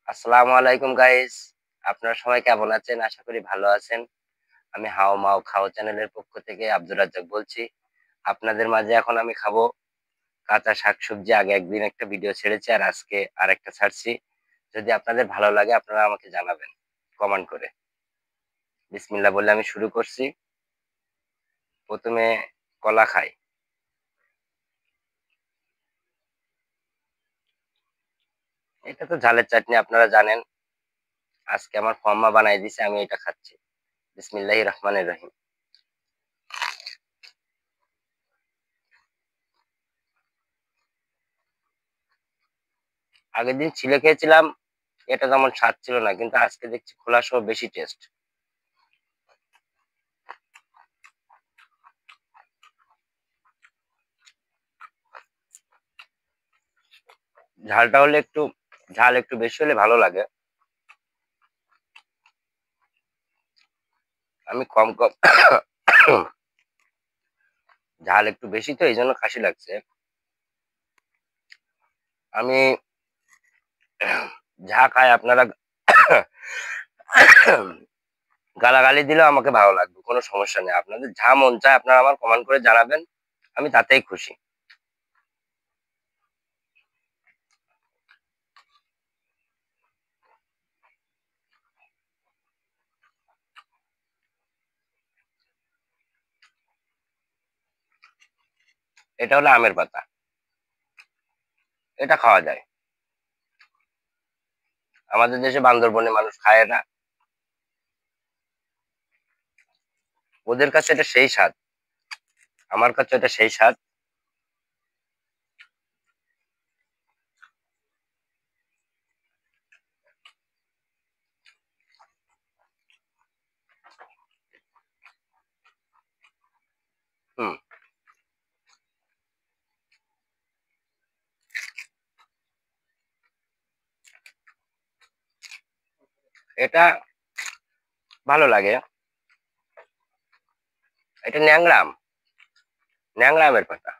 আসসালামু আলাইকুম গাইস। আপনারা সবাই কেমন আছেন? আশা করি ভালো আছেন। আমি হাও মাও খাও চ্যানেলের পক্ষ থেকে আব্দুর রাজ্জাক বলছি। আপনাদের মাঝে এখন আমি খাবো কাঁচা শাকসবজি। আগে একদিন একটা ভিডিও ছেড়েছি আর আজকে আরেকটা ছাড়ছি। যদি আপনাদের ভালো লাগে আপনারা আমাকে জানাবেন কমেন্ট করে। বিসমিল্লাহ বলে আমি শুরু করছি। প্রথমে কলা খাই। এটা তো ঝালের চাটনি, আপনারা জানেন। আজকে আমার ফর্মা বানাই দিছে, আমি এটা খাচ্ছি। বিসমিল্লাহির রহমানির রহিম। আগের দিন ছিলে খেয়েছিলাম, এটা তেমন স্বাদ ছিল না, কিন্তু আজকে দেখছি খোলা সহ বেশি টেস্ট। ঝালটা হলে একটু, ঝাল একটু বেশি হলে ভালো লাগে। আমি কম কম ঝাল একটু বেশি তো এই জন্য কাশি লাগছে। আমি যা খাই আপনারা গালাগালি দিলেও আমাকে ভালো লাগবে, কোনো সমস্যা নেই। আপনাদের যা মন চায় আপনারা আমার কমেন্ট করে জানাবেন, আমি তাতেই খুশি। এটা হলো আমের পাতা, এটা খাওয়া যায়। আমাদের দেশে বান্দরবনে মানুষ খায় না, ওদের কাছে এটা সেই স্বাদ, আমার কাছে এটা সেই স্বাদ। হুম। এটা ভালো লাগে। এটা ন্যাংরা আম, ন্যাংরা আমের পাতা।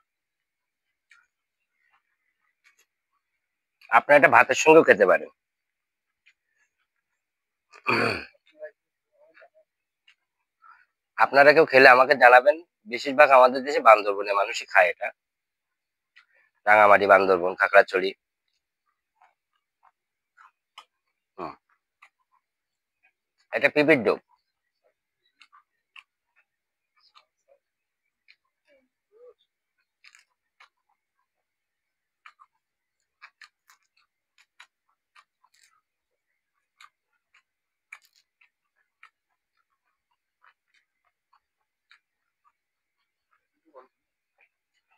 আপনারা এটা ভাতের সঙ্গেও খেতে পারেন। আপনারা কেউ খেলে আমাকে জানাবেন। বেশিরভাগ আমাদের দেশে বান্দরবনে মানুষই খায় এটা। রাঙামাটি, বান্দরবন, খাগড়াছড়ি। হুম। এটা পিপির ডোক।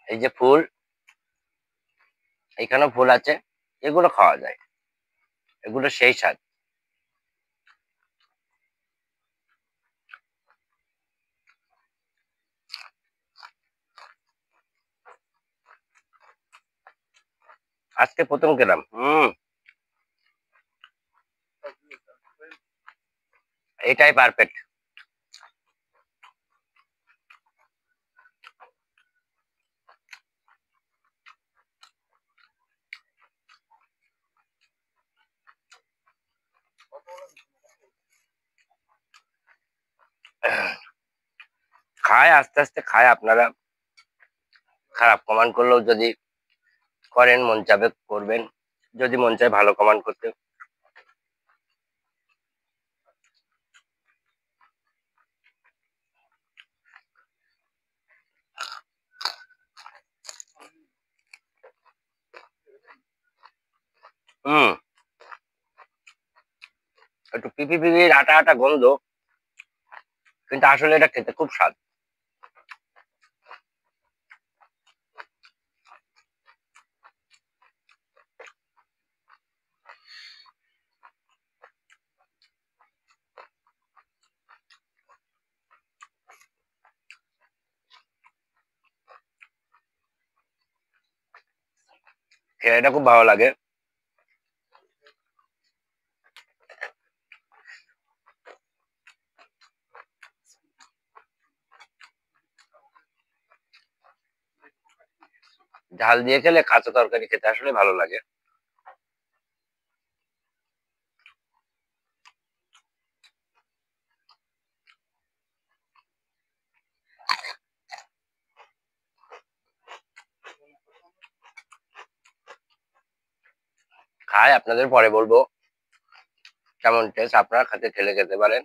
এই যে ফুল, এখানেও ফুল আছে, এগুলো খাওয়া যায়, এগুলো সেই স্বাদ। আজকে প্রথম খেলাম। এটাই পারফেক্ট। খায় আস্তে আস্তে খায়, আপনারা খারাপ কমান্ড করলেও যদি করেন, মন চাবে করবেন, যদি মন চায় ভালো কমান্ড করতে। হুম। একটু পিপি পিপির আটা আটা গন্ধ, কিন্তু আসলে এটা খেতে খুব স্বাদ। এটা খুব ভালো লাগে। ঝাল দিয়ে খেলে কাঁচা তরকারি খেতে আসলে ভালো লাগে। খাই, আপনাদের পরে বলবো কেমন টেস্ট। আপনারা খেলে খেতে পারেন।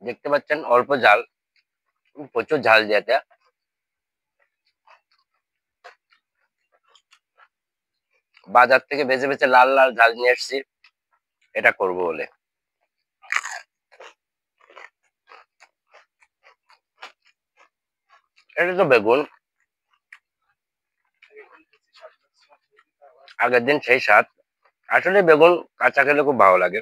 দেখতে পাচ্ছেন অল্প ঝাল, প্রচুর ঝাল দিয়েছে। বাজার থেকে বেছে বেছে লাল লাল ঝাল নিয়ে এসেছি এটা করবো বলে। এটা তো বেগুন, আগের দিন সেই স্বাদ। আসলে বেগুন কাঁচা খেলে খুব ভালো লাগে।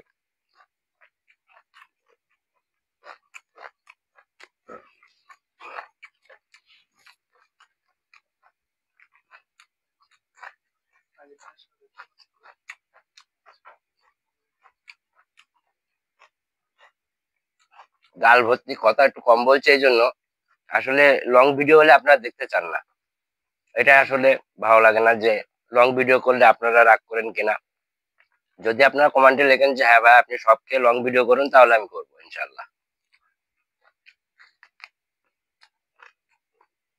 গাল ভর্তি কথা একটু কম বলছে এই জন্য। আসলে লং ভিডিও হলে আপনারা দেখতে চান না, এটা আসলে ভালো লাগে না যে লং ভিডিও করলে আপনারা রাগ করেন কিনা। যদি আপনারা কমেন্টে লেখেন যে হ্যাঁ ভাই আপনি সব খেয়ে লং ভিডিও করুন, তাহলে আমি করবো ইনশাল্লাহ।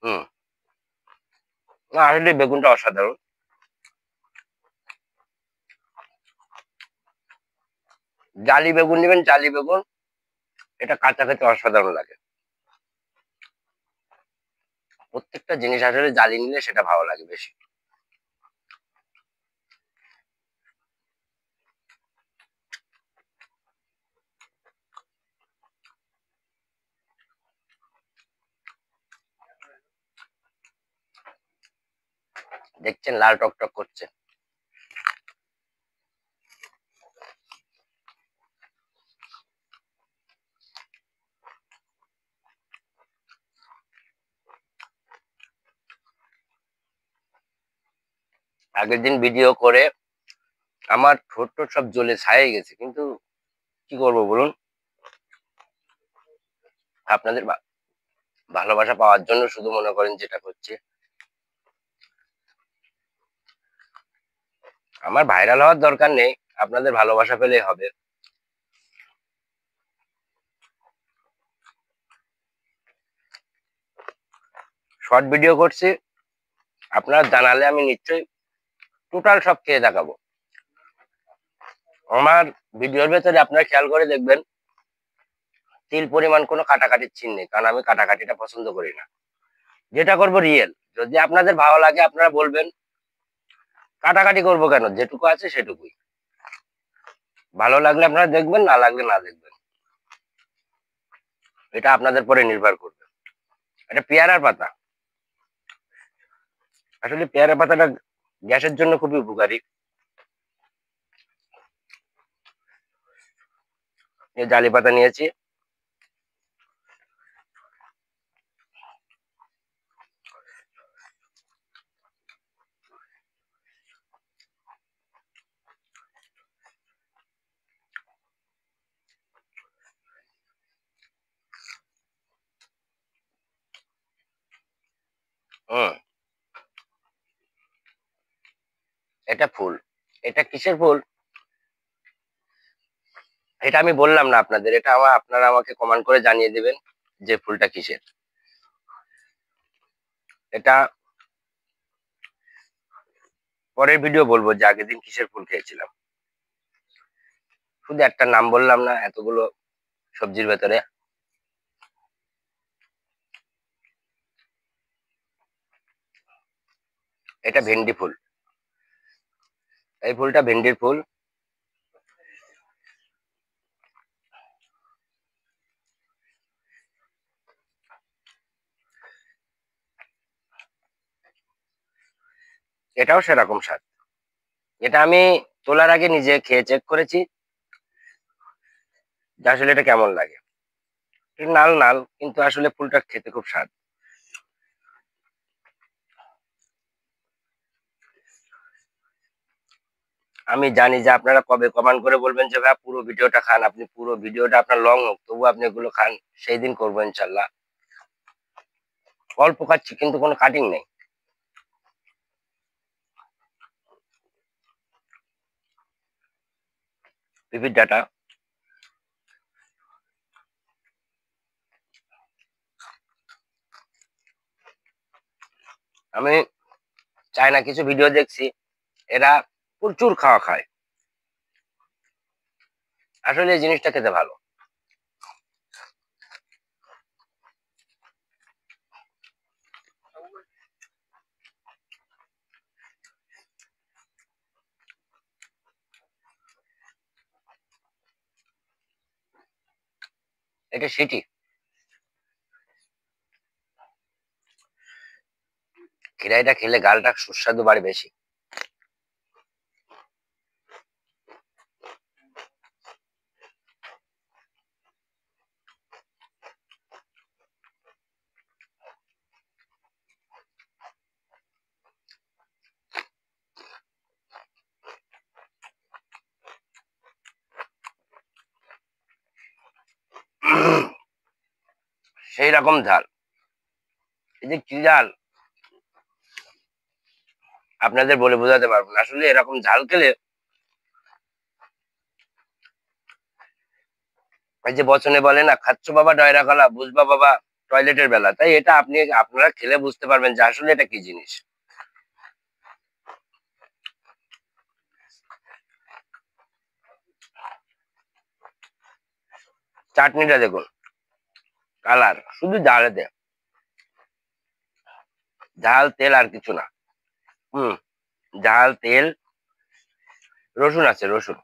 হুম। না আসলে বেগুনটা অসাধারণ। জালি বেগুন নেবেন, জালি বেগুন, এটা কাঁচা খেতে অসাধারণ লাগে। প্রত্যেকটা জিনিস আসলে জালি নিলে সেটা ভালো লাগে বেশি। দেখছেন লাল টকটক করছে। আগের দিন ভিডিও করে আমার ঠোঁট টোট সব জ্বলে ছাই গেছে, কিন্তু কি করবো বলুন। আপনাদের ভালোবাসা পাওয়ার জন্য শুধু মনে করেন যেটা করছি। আমার ভাইরাল হওয়ার দরকার নেই, আপনাদের ভালোবাসা পেলেই হবে। শর্ট ভিডিও করছি, আপনারা জানালে আমি নিশ্চয়ই টোটাল সব খেয়ে দেখাবো। আমার ভিডিওর ভেতরে আপনারা খেয়াল করে দেখবেন তিল পরিমাণ কোনো কাটাকাটির চিহ্ন নেই, কারণ আমি কাটাকাটিটা পছন্দ করি না। যেটা করবো রিয়েল। যদি আপনাদের ভালো লাগে আপনারা বলবেন, কাটাকাটি করবো কেন, যেটুকু আছে সেটুকুই। ভালো লাগলে আপনারা দেখবেন, না লাগলে না দেখবেন, এটা আপনাদের পরে নির্ভর করবে। এটা পেয়ারার পাতা। আসলে পেয়ারা পাতাটা গ্যাসের জন্য খুবই উপকারী। এই জালি পাতা নিয়েছি। হুম। এটা ফুল। এটা কিসের ফুল এটা আমি বললাম না আপনাদের, এটা আপনারা আমাকে কমেন্ট করে জানিয়ে দিবেন যে ফুলটা কিসের। এটা পরের ভিডিও বলবো যে আগের দিন কিসের ফুল খেয়েছিলাম। শুধু একটা নাম বললাম না এতগুলো সবজির ভেতরে। এটা ভেন্ডি ফুল। এই ফুলটা ভেন্ডির ফুল। এটাও সেরকম স্বাদ। এটা আমি তোলার আগে নিজে খেয়ে চেক করেছি যে আসলে এটা কেমন লাগে। এটা নাল নাল, কিন্তু আসলে ফুলটা খেতে খুব স্বাদ। আমি জানি যে আপনারা কবে কমেন্ট করে বলবেন যে ভাই পুরো ভিডিওটা খান, আপনি পুরো ভিডিওটা আপনার লং হোক তবু আপনি এগুলো খান। সেই দিন করবো ইনশাল্লাহ। অল্প খাচ্ছি কিন্তু কোনো কাটিং নেই। পিপির ডাটা। আমি চায়না কিছু ভিডিও দেখছি, এরা প্রচুর খাওয়া খায়। আসলে এই জিনিসটা খেতে ভালো। এটা সিটি খিরাইটা খেলে গালটা সুস্বাদু বাড়ে বেশি। সেই রকম ঝাল। এই যে কি ঝাল আপনাদের বলে বোঝাতে পারবো না। আসলে এরকম ঝাল খেলে, এই যে বচনে বলে না, খাচ্ছ বাবা ডয়রা কলা, বুঝবা বাবা টয়লেটের বেলা। তাই এটা আপনারা খেলে বুঝতে পারবেন যে আসলে এটা কি জিনিস। চাটনিটা দেখুন, কালার শুধু ঝালে দেয়, ঝাল তেল আর কিছু না। হুম, ঝাল তেল, রসুন আছে, রসুন।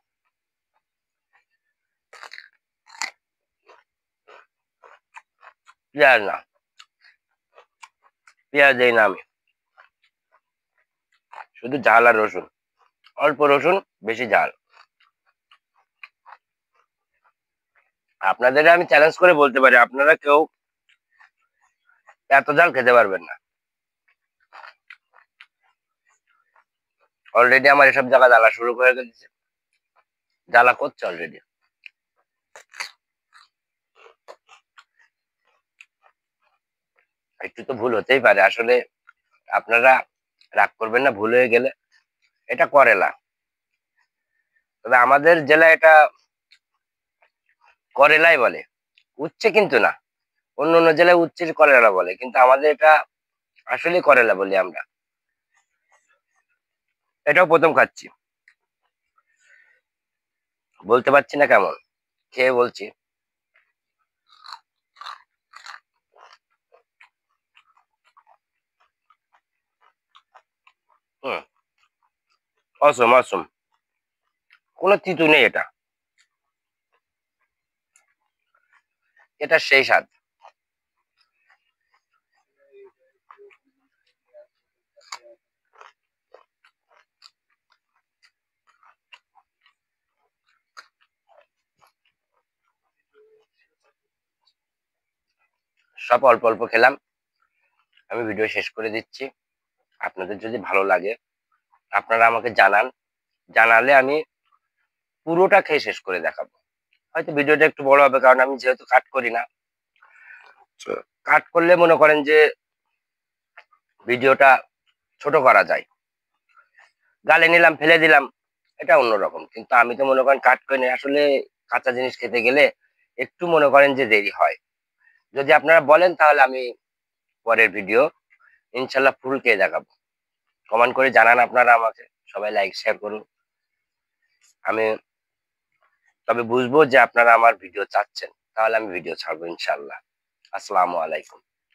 পেঁয়াজ না, পেঁয়াজ দেই না আমি, শুধু ঝাল আর রসুন। অল্প রসুন, বেশি ঝাল। আপনাদের আমি চ্যালেঞ্জ করে বলতে পারি, আপনারা কেউ এত ঝাল খেতে পারবেন না। অলরেডি আমার এসব জায়গা জ্বালা শুরু করে দিচ্ছে, জ্বালা করছে অলরেডি। একটু তো ভুল হতেই পারে আসলে, আপনারা রাগ করবেন না ভুল হয়ে গেলে। এটা করেলা, তবে আমাদের জেলায় এটা করেলাই বলে, উচ্ছে কিন্তু না। অন্য অন্য জেলায় উচ্ছের করেলা বলে, কিন্তু আমাদের এটা আসলে করেলা বলি আমরা। এটাও প্রথম খাচ্ছি, বলতে পারছি না কেমন, খেয়ে বলছি। হুম, অসম অসম, কোনো তিতু নেই এটা, এটা সেই স্বাদ। সব অল্প অল্প খেলাম। আমি ভিডিও শেষ করে দিচ্ছি। আপনাদের যদি ভালো লাগে আপনারা আমাকে জানান, জানালে আমি পুরোটা খেয়ে শেষ করে দেখাবো। হয়তো ভিডিওটা একটু বড় হবে, কারণ আমি যেহেতু কাট করি না। কাট করলে মনে করেন যে ভিডিওটা ছোট করা যায়, গালে নিলাম ফেলে দিলাম, এটা অন্যরকম। কিন্তু আমি তো মনে করেন কাট করে নিই। আসলে কাঁচা জিনিস খেতে গেলে একটু মনে করেন যে দেরি হয়। যদি আপনারা বলেন তাহলে আমি পরের ভিডিও ইনশাল্লাহ ফুল কে দেখাবো। কমেন্ট করে জানান আপনারা আমাকে, সবাই লাইক শেয়ার করুন। আমি তবে বুঝবো যে আপনারা আমার ভিডিও চাচ্ছেন, তাহলে আমি ভিডিও ছাড়বো ইনশাল্লাহ। আসসালামু আলাইকুম।